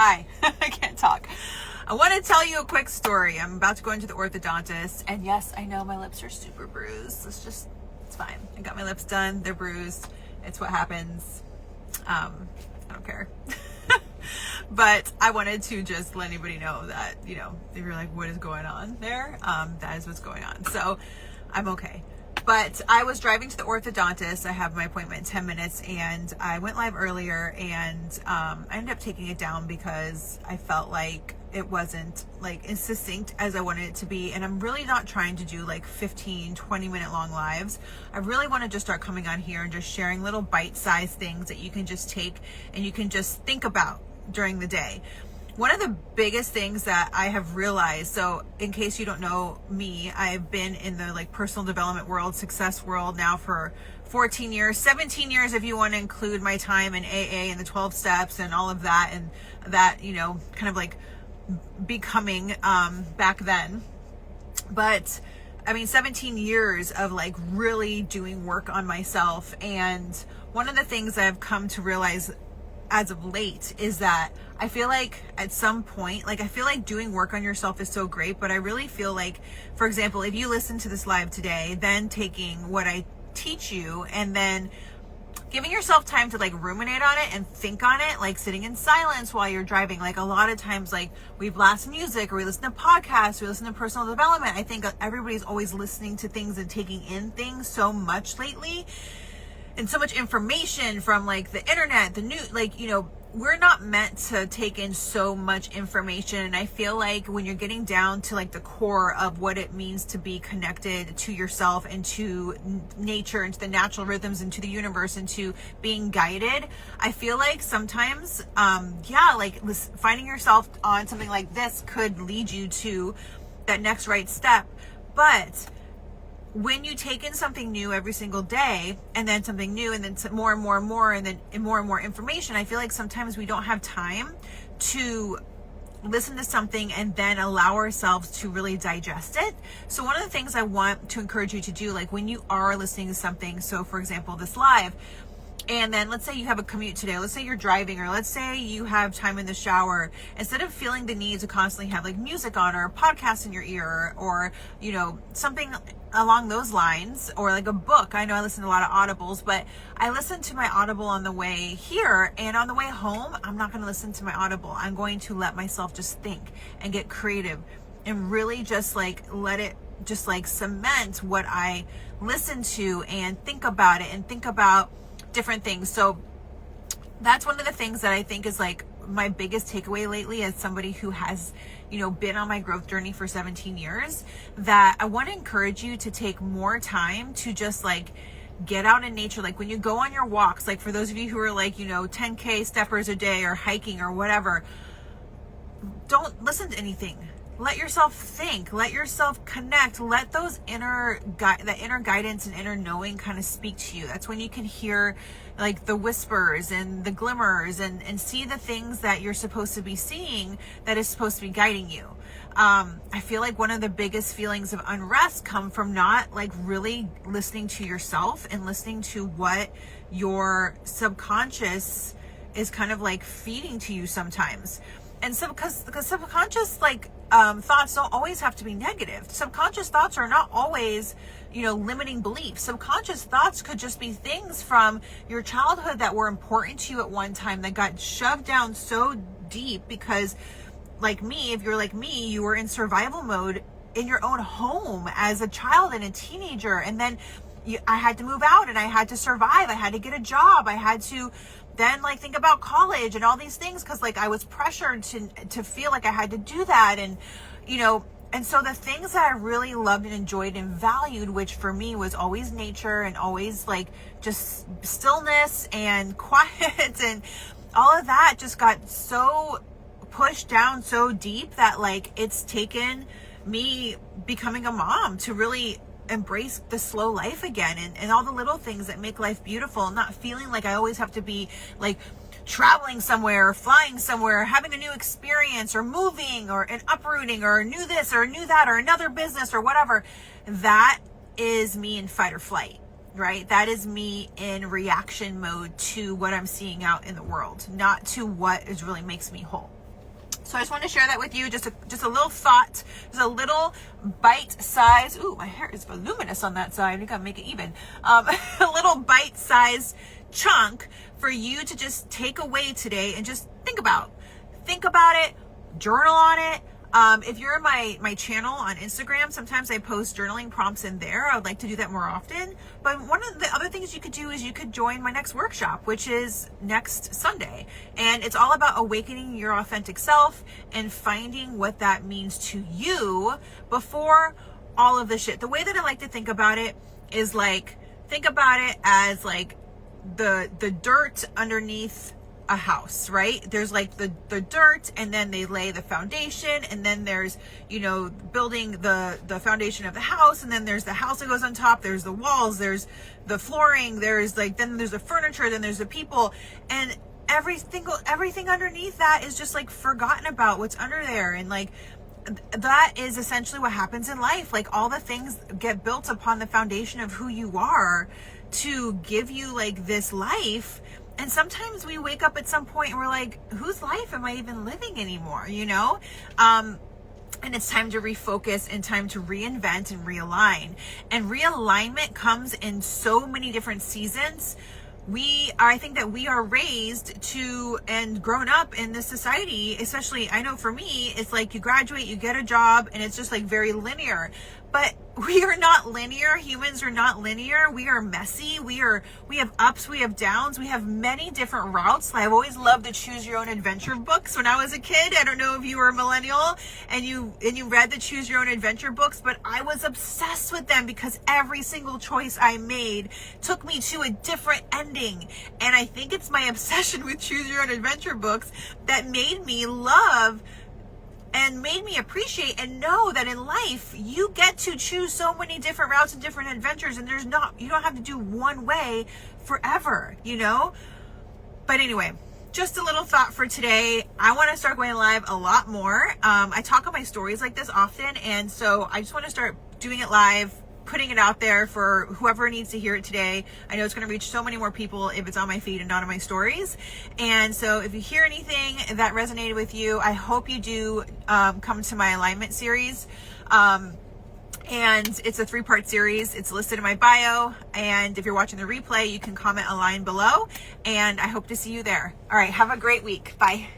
Hi, I can't talk. I want to tell you a quick story. I'm about to go into the orthodontist, and yes, I know my lips are super bruised. It's fine. I got my lips done. They're bruised. It's what happens. I don't care. But I wanted to just let anybody know that, if you're like, what is going on there? That is what's going on. So I'm okay. But I was driving to the orthodontist. I have my appointment in 10 minutes, and I went live earlier, and I ended up taking it down because I felt like it wasn't like as succinct as I wanted it to be. And I'm really not trying to do like 15, 20-minute long lives. I really want to just start coming on here and just sharing little bite-sized things that you can just take and you can just think about during the day. One of the biggest things that I have realized, so in case you don't know me, I've been in the like personal development world, success world now for 14 years, 17 years if you want to include my time in AA and the 12 steps and all of that, and that, kind of like becoming back then. But I mean, 17 years of like really doing work on myself. And one of the things I've come to realize as of late is that I feel like at some point, I feel like doing work on yourself is so great, but I really feel like, for example, if you listen to this live today, then taking what I teach you and then giving yourself time to like ruminate on it and think on it, like sitting in silence while you're driving. Like a lot of times, like we blast music or we listen to podcasts, we listen to personal development. I think everybody's always listening to things and taking in things so much lately. And so much information from like the internet, the news, we're not meant to take in so much information. And I feel like when you're getting down to like the core of what it means to be connected to yourself and to nature and to the natural rhythms and to the universe and to being guided, I feel like sometimes, finding yourself on something like this could lead you to that next right step. But when you take in something new every single day and then something new and then more and more and more and then more and more information, I feel like sometimes we don't have time to listen to something and then allow ourselves to really digest it. So one of the things I want to encourage you to do, like when you are listening to something, so for example, this live, and then let's say you have a commute today, let's say you're driving, or let's say you have time in the shower, instead of feeling the need to constantly have like music on or a podcast in your ear or, something along those lines, or like a book. I know I listen to a lot of audibles, but I listen to my audible on the way here, and on the way home, I'm not going to listen to my audible. I'm going to let myself just think and get creative and really just like let it just like cement what I listen to and think about it and think about different things. So that's one of the things that I think is like my biggest takeaway lately as somebody who has, been on my growth journey for 17 years, that I want to encourage you to take more time to just like get out in nature. Like when you go on your walks, like for those of you who are like, 10K steppers a day or hiking or whatever, don't listen to anything. Let yourself think, let yourself connect, let those inner guidance and inner knowing kind of speak to you. That's when you can hear like the whispers and the glimmers and see the things that you're supposed to be seeing that is supposed to be guiding you. I feel like one of the biggest feelings of unrest come from not like really listening to yourself and listening to what your subconscious is kind of like feeding to you sometimes. And so because subconscious thoughts don't always have to be negative. Subconscious thoughts are not always, limiting beliefs. Subconscious thoughts could just be things from your childhood that were important to you at one time that got shoved down so deep because, like me, if you're like me, you were in survival mode in your own home as a child and a teenager. And then I had to move out and I had to survive. I had to get a job. I had to then think about college and all these things because I was pressured to feel like I had to do that. And, and so the things that I really loved and enjoyed and valued, which for me was always nature and always just stillness and quiet and all of that, just got so pushed down so deep that it's taken me becoming a mom to really embrace the slow life again and all the little things that make life beautiful, not feeling like I always have to be traveling somewhere or flying somewhere, or having a new experience or moving or an uprooting or new this or new that or another business or whatever. That is me in fight or flight, right? That is me in reaction mode to what I'm seeing out in the world, not to what is really makes me whole. So I just want to share that with you. Just a little thought, just a little bite size. Ooh, my hair is voluminous on that side. We gotta make it even. A little bite size chunk for you to just take away today and just think about it, journal on it. If you're in my channel on Instagram, sometimes I post journaling prompts in there. I would like to do that more often. But one of the other things you could do is you could join my next workshop, which is next Sunday. And it's all about awakening your authentic self and finding what that means to you before all of the shit. The way that I like to think about it is like, think about it as like the dirt underneath a house, right? There's like the dirt, and then they lay the foundation, and then there's, building the foundation of the house, and then there's the house that goes on top, there's the walls, there's the flooring, then there's the furniture, then there's the people, and everything underneath that is just like forgotten about what's under there. And like that is essentially what happens in life. Like all the things get built upon the foundation of who you are to give you like this life. And sometimes we wake up at some point and we're like, whose life am I even living anymore? And it's time to refocus and time to reinvent and realign. And realignment comes in so many different seasons. I think that we are raised to and grown up in this society, especially, I know for me, it's like you graduate, you get a job, and it's just like very linear. But we are not linear. Humans are not linear. We are messy. We have ups, we have downs. We have many different routes. I've always loved the choose your own adventure books when I was a kid. I don't know if you were a millennial and you read the choose your own adventure books, but I was obsessed with them because every single choice I made took me to a different ending. And I think it's my obsession with choose your own adventure books that made me love and made me appreciate and know that in life you get to choose so many different routes and different adventures, and you don't have to do one way forever, But anyway, just a little thought for today. I want to start going live a lot more. I talk on my stories like this often, and so I just want to start doing it live, putting it out there for whoever needs to hear it today. I know it's going to reach so many more people if it's on my feed and not on my stories. And so if you hear anything that resonated with you, I hope you do come to my alignment series. And it's a 3-part series. It's listed in my bio. And if you're watching the replay, you can comment align below. And I hope to see you there. All right. Have a great week. Bye.